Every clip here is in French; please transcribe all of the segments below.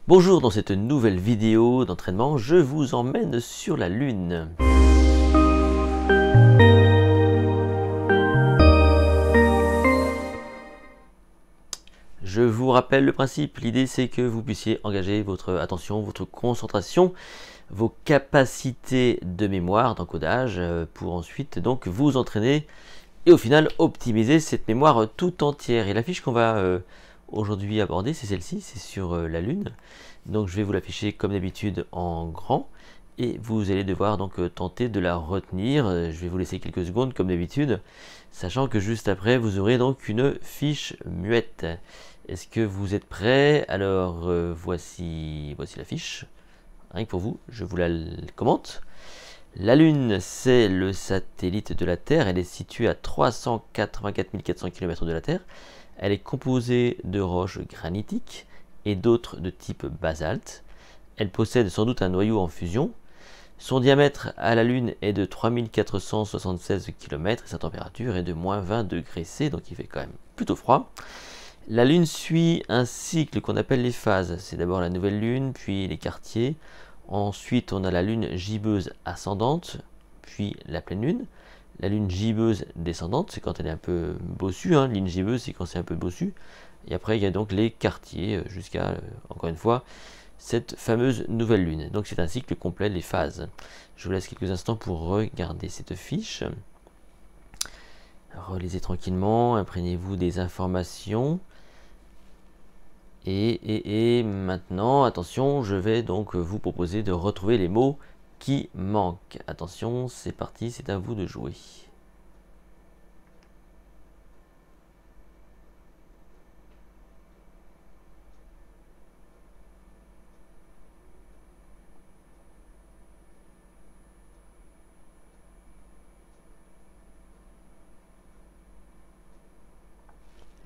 Bonjour, dans cette nouvelle vidéo d'entraînement, je vous emmène sur la Lune. Je vous rappelle le principe, l'idée c'est que vous puissiez engager votre attention, votre concentration, vos capacités de mémoire, d'encodage, pour ensuite donc vous entraîner et au final optimiser cette mémoire tout entière. Et la fiche qu'on va aujourd'hui aborder, c'est celle-ci, c'est sur la Lune. Donc je vais vous l'afficher comme d'habitude en grand et vous allez devoir donc tenter de la retenir. Je vais vous laisser quelques secondes comme d'habitude, sachant que juste après vous aurez donc une fiche muette. Est-ce que vous êtes prêts? Alors voici la fiche. Rien que pour vous, je vous la commente. La Lune, c'est le satellite de la Terre. Elle est située à 384 400 km de la Terre. Elle est composée de roches granitiques et d'autres de type basalte. Elle possède sans doute un noyau en fusion. Son diamètre à la Lune est de 3476 km et sa température est de moins 20 degrés C, donc il fait quand même plutôt froid. La Lune suit un cycle qu'on appelle les phases. C'est d'abord la nouvelle Lune, puis les quartiers. Ensuite, on a la Lune gibbeuse ascendante, puis la pleine Lune. La Lune gibbeuse descendante, c'est quand elle est un peu bossue. Lune gibbeuse, c'est quand c'est un peu bossu. Et après, il y a donc les quartiers jusqu'à, encore une fois, cette fameuse nouvelle Lune. Donc c'est un cycle complet, les phases. Je vous laisse quelques instants pour regarder cette fiche. Relisez tranquillement, imprégnez-vous des informations. Et maintenant, attention, je vais donc vous proposer de retrouver les mots qui manquent. Attention, c'est parti, c'est à vous de jouer.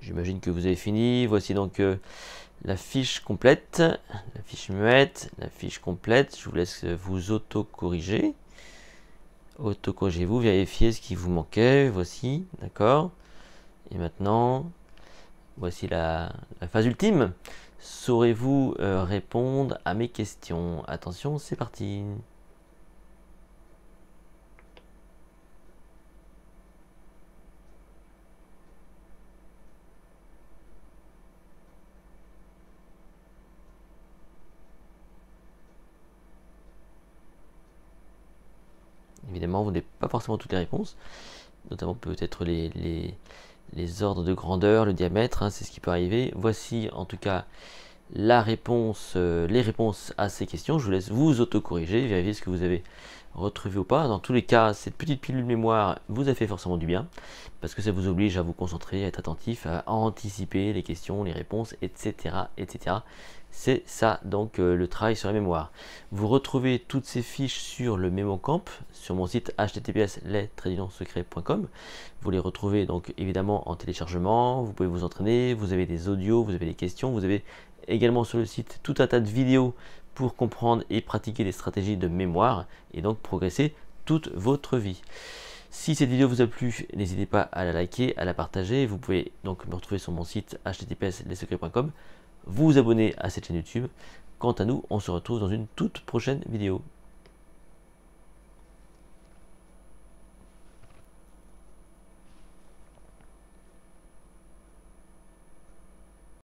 J'imagine que vous avez fini. Voici donc la fiche complète, la fiche muette, la fiche complète. Je vous laisse vous auto-corriger. Auto-corrigez-vous, vérifiez ce qui vous manquait. Voici, d'accord. Et maintenant, voici la phase ultime. Saurez-vous répondre à mes questions? Attention, c'est parti. Évidemment, vous n'avez pas forcément toutes les réponses, notamment peut-être les ordres de grandeur, le diamètre, c'est ce qui peut arriver. Voici en tout cas la réponse, les réponses à ces questions. Je vous laisse vous autocorriger, vérifier ce que vous avez retrouvé ou pas. Dans tous les cas, cette petite pilule mémoire vous a fait forcément du bien, parce que ça vous oblige à vous concentrer, à être attentif, à anticiper les questions, les réponses, etc. etc. C'est ça donc le travail sur la mémoire. Vous retrouvez toutes ces fiches sur le MemoCamp, sur mon site https://lestradinonsecrets.com. Vous les retrouvez donc évidemment en téléchargement, vous pouvez vous entraîner, vous avez des audios, vous avez des questions, vous avez également sur le site tout un tas de vidéos pour comprendre et pratiquer des stratégies de mémoire et donc progresser toute votre vie. Si cette vidéo vous a plu, n'hésitez pas à la liker, à la partager. Vous pouvez donc me retrouver sur mon site https://lestradinonsecrets.com, vous abonner à cette chaîne YouTube. Quant à nous, on se retrouve dans une toute prochaine vidéo.